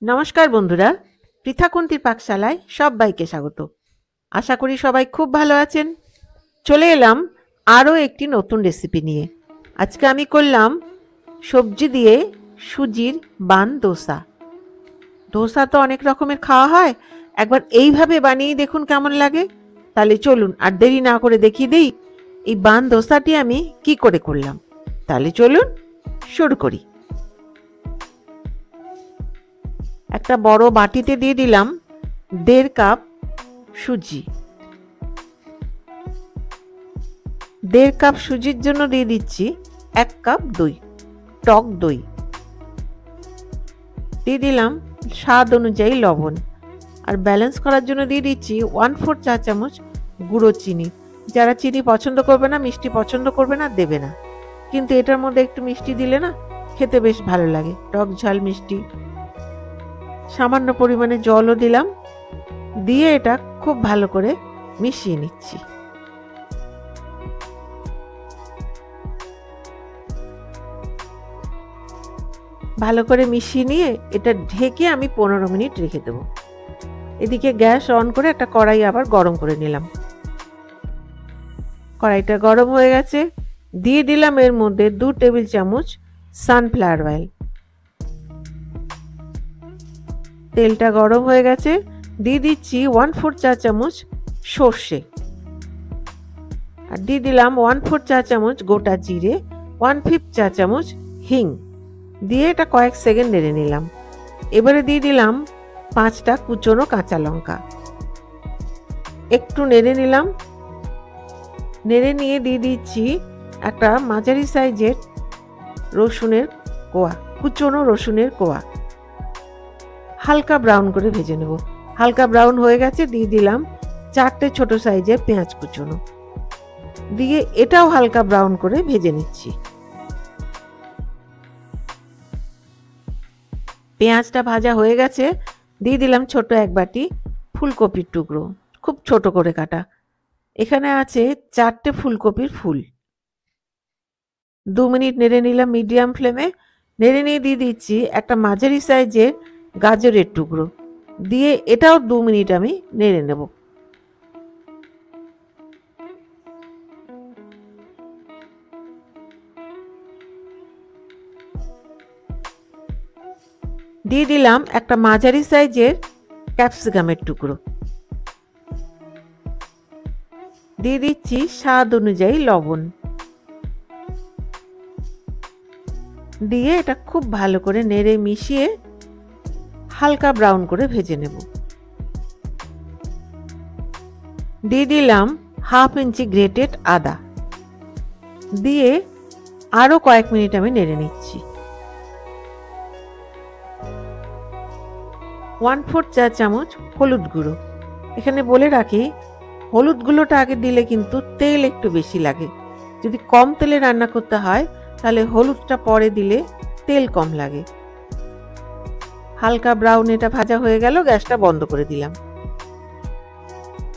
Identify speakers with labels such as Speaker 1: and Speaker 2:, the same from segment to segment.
Speaker 1: নমস্কার বন্ধুরা, পৃথাকুন্তির পাকশালায় সবাইকে স্বাগত। আশা করি সবাই খুব ভালো আছেন। চলে এলাম আরও একটি নতুন রেসিপি নিয়ে। আজকে আমি করলাম সবজি দিয়ে সুজির বান দোসা। দোসা তো অনেক রকমের খাওয়া হয়, একবার এইভাবে বানিয়ে দেখুন কেমন লাগে। তাহলে চলুন আর দেরি না করে দেখিয়ে দিই এই বান দোসাটি আমি কি করে করলাম। তাহলে চলুন শুরু করি। একটা বড় বাটিতে দিয়ে দিলাম 1.5 কাপ সুজি। 1.5 কাপ সুজির জন্য দিয়ে দিচ্ছি 1 কাপ দই, টক দই। দিয়ে দিলাম স্বাদ অনুযায়ী লবণ, আর ব্যালেন্স করার জন্য দিয়ে দিচ্ছি 1/4 চা চামচ গুঁড়ো চিনি। যারা চিনি পছন্দ করবে না, মিষ্টি পছন্দ করবে না, দেবে না, কিন্তু এটার মধ্যে একটু মিষ্টি দিলে না খেতে বেশ ভালো লাগে, টক ঝাল মিষ্টি। সামান্য পরিমাণে জলও দিলাম, দিয়ে এটা খুব ভালো করে মিশিয়ে নিচ্ছি। ভালো করে মিশিয়ে নিয়ে এটা ঢেকে আমি 15 মিনিট রেখে দেব। এদিকে গ্যাস অন করে একটা কড়াই আবার গরম করে নিলাম। কড়াইটা গরম হয়ে গেছে, দিয়ে দিলাম এর মধ্যে 2 টেবিল চামচ সানফ্লাওয়ার অয়েল। তেলটা গরম হয়ে গেছে, দিয়ে দিচ্ছি 1/4 চা চামচ সর্ষে, আর দিয়ে দিলাম 1/4 চা চামচ গোটা জিরে, 1/5 চা চামচ হিং। দিয়ে এটা কয়েক সেকেন্ড নেড়ে নিলাম। এবারে দিয়ে দিলাম 5টা কুচনো কাঁচা লঙ্কা। একটু নেড়ে নিলাম। নেড়ে নিয়ে দিয়ে দিচ্ছি একটা মাঝারি সাইজের রসুনের কোয়া, কুচনো রসুনের কোয়া। হালকা ব্রাউন করে ভেজে নেব। হালকা ব্রাউন হয়ে গেছে, দিয়ে দিলাম 4টে ছোট সাইজের পেঁয়াজ কুচনো, দিয়ে এটাও হালকা ব্রাউন করে ভেজে নিচ্ছি। পেঁয়াজটা ভাজা হয়ে গেছে, দিয়ে দিলাম ছোট এক বাটি ফুলকপির টুকরো, খুব ছোট করে কাটা। এখানে আছে 4টে ফুলকপির ফুল। 2 মিনিট নেড়ে নিলাম মিডিয়াম ফ্লেমে। নেড়ে নিয়ে দিয়ে দিচ্ছি একটা মাঝারি সাইজের গাজরের টুকরো, দিয়ে এটাও 2 মিনিট আমি নেড়ে নেব। দিয়ে দিলাম একটা মাঝারি সাইজের ক্যাপসিকামের টুকরো, দিয়ে দিচ্ছি স্বাদ অনুযায়ী লবণ। দিয়ে এটা খুব ভালো করে নেড়ে মিশিয়ে হালকা ব্রাউন করে ভেজে নেব। দিয়ে দিলাম 1/2 ইঞ্চি গ্রেটেড আদা, দিয়ে আরো কয়েক মিনিট আমি নেড়ে নিচ্ছি। 1/4 চা চামচ হলুদ গুঁড়ো। এখানে বলে রাখি, হলুদ গুঁড়োটা আগে দিলে কিন্তু তেল একটু বেশি লাগে। যদি কম তেলে রান্না করতে হয় তাহলে হলুদটা পরে দিলে তেল কম লাগে। হালকা ব্রাউন এটা ভাজা হয়ে গেল, গ্যাসটা বন্ধ করে দিলাম।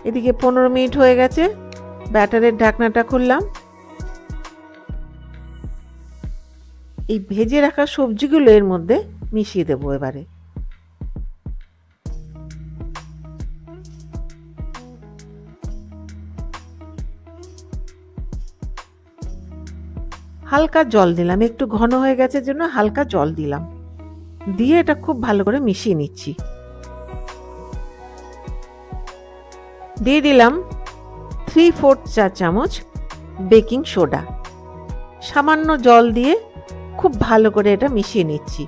Speaker 1: এদিকে 15 মিনিট হয়ে গেছে, ব্যাটারের ঢাকনাটা খুললাম। এই ভেজে রাখা সবজিগুলো এর মধ্যে মিশিয়ে দেবো এবারে। হালকা জল দিলাম, একটু ঘন হয়ে গেছে জন্য হালকা জল দিলাম, দিয়ে এটা খুব ভালো করে মিশিয়ে নিচ্ছি। দিয়ে দিলাম 3/4 চা চামচ বেকিং সোডা। সামান্য জল দিয়ে খুব ভালো করে এটা মিশিয়ে নিচ্ছি।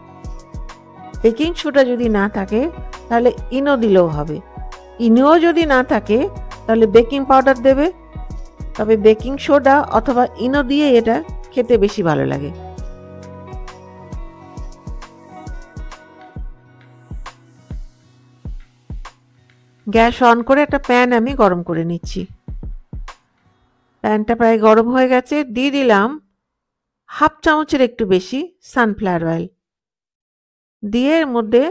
Speaker 1: বেকিং সোডা যদি না থাকে তাহলে ইনো দিলেও হবে। ইনো যদি না থাকে তাহলে বেকিং পাউডার দেবে, তবে বেকিং সোডা অথবা ইনো দিয়ে এটা খেতে বেশি ভালো লাগে। গ্যাস অন করে একটা প্যান আমি গরম করে নিচ্ছি। প্যানটা প্রায় গরম হয়ে গেছে, দিয়ে দিলাম 1/2 চামচের একটু বেশি সানফ্লাওয়ার অয়েল। দিয়ে এর মধ্যে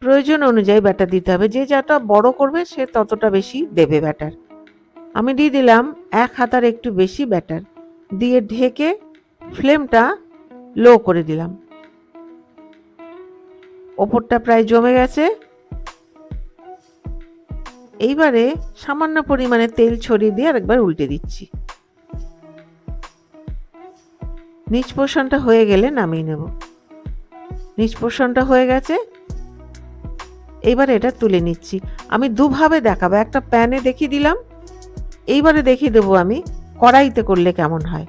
Speaker 1: প্রয়োজন অনুযায়ী ব্যাটার দিতে হবে। যে যতটা বড় করবে সে ততটা বেশি দেবে ব্যাটার। আমি দিয়ে দিলাম 1 হাতার একটু বেশি ব্যাটার, দিয়ে ঢেকে ফ্লেমটা লো করে দিলাম। ওপরটা প্রায় জমে গেছে। এইবারে সামান্য পরিমাণে তেল ছড়িয়ে দিয়ে আরেকবার উল্টে দিচ্ছি। নিচ পোর্শনটা হয়ে গেলে নামিয়ে নেব। নিচ পোর্শনটা হয়ে গেছে, এইবার এটা তুলে নিচ্ছি। আমি দুভাবে দেখাবো, একটা প্যানে দেখিয়ে দিলাম, এইবারে দেখিয়ে দেবো আমি কড়াইতে করলে কেমন হয়।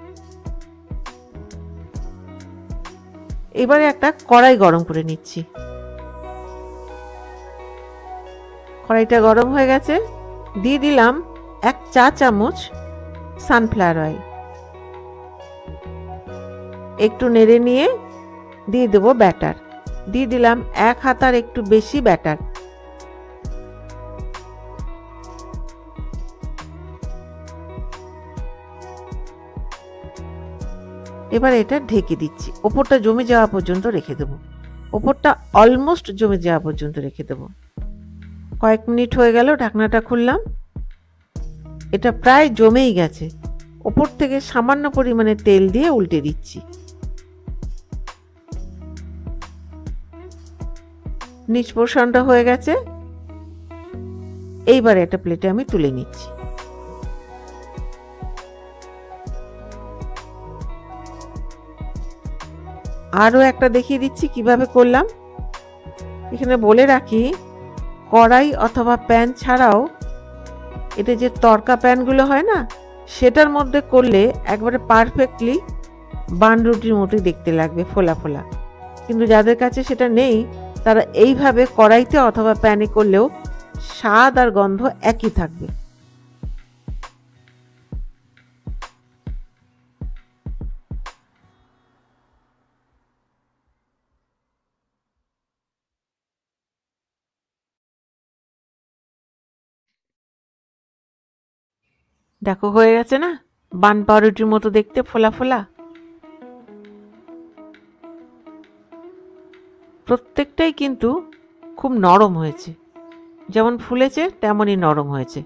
Speaker 1: এবারে একটা কড়াই গরম করে নিচ্ছি। কড়াইটা গরম হয়ে গেছে, দিয়ে দিলাম 1 চা চামচ সানফ্লাওয়ার অয়েল। একটু নেড়ে নিয়ে দিয়ে দেবো ব্যাটার। দিয়ে দিলাম 1 হাতার একটু বেশি ব্যাটার। এবার এটা ঢেকে দিচ্ছি, ওপরটা জমে যাওয়া পর্যন্ত রেখে দেবো। ওপরটা অলমোস্ট জমে যাওয়া পর্যন্ত রেখে দেবো। কয়েক মিনিট হয়ে গেল, ঢাকনাটা খুললাম। এটা প্রায় জমেই গেছে। ওপর থেকে সামান্য পরিমাণে তেল দিয়ে উল্টে দিচ্ছি। নিচ পোর্শনটা হয়ে গেছে, এইবার একটা প্লেটে আমি তুলে নিচ্ছি। আরও একটা দেখিয়ে দিচ্ছি কিভাবে করলাম। এখানে বলে রাখি, কড়াই অথবা প্যান ছাড়াও এটা যে তড়কা প্যানগুলো হয় না, সেটার মধ্যে করলে একবারে পারফেক্টলি বান রুটির মতোই দেখতে লাগবে, ফোলা ফোলা। কিন্তু যাদের কাছে সেটা নেই, তারা এইভাবে কড়াইতে অথবা প্যানে করলেও স্বাদ আর গন্ধ একই থাকবে। দেখো হয়ে গেছে না, বান পাউরুটির মতো দেখতে, ফোলা ফোলা। প্রত্যেকটাই কিন্তু খুব নরম হয়েছে, যেমন ফুলেছে তেমনই নরম হয়েছে।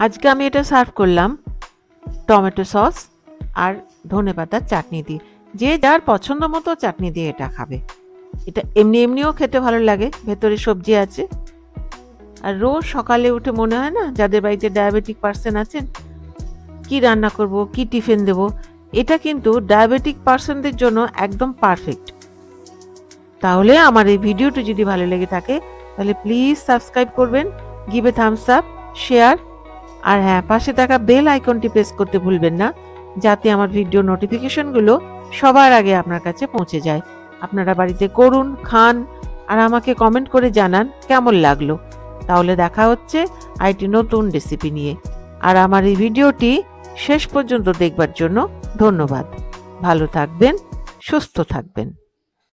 Speaker 1: আজকে আমি এটা সার্ভ করলাম টমেটো সস আর ধনেপাতার চাটনি দিয়ে। যে যার পছন্দ মতো চাটনি দিয়ে এটা খাবে। এটা এমনি এমনিও খেতে ভালো লাগে, ভেতরে সবজি আছে। আর রোজ সকালে উঠে মনে হয় না, যাদের বাড়িতে ডায়াবেটিক পার্সন আছেন, কি রান্না করব, কি টিফিন দেব, এটা কিন্তু ডায়াবেটিক পার্সনদের জন্য একদম পারফেক্ট। তাহলে আমার এই ভিডিওটি যদি ভালো লেগে থাকে, তাহলে প্লিজ সাবস্ক্রাইব করবেন, give a thumbs up, share, আর হ্যাঁ, পাশে থাকা বেল আইকনটি প্রেস করতে ভুলবেন না, যাতে আমার ভিডিও নোটিফিকেশনগুলো সবার আগে আপনার কাছে পৌঁছে যায়। আপনারা বাড়িতে করুন, খান, আর আমাকে কমেন্ট করে জানান কেমন লাগলো। তাহলে দেখা হচ্ছে আরেকটি নতুন রেসিপি নিয়ে। আর আমার এই ভিডিওটি শেষ পর্যন্ত দেখবার জন্য ধন্যবাদ। ভালো থাকবেন, সুস্থ থাকবেন।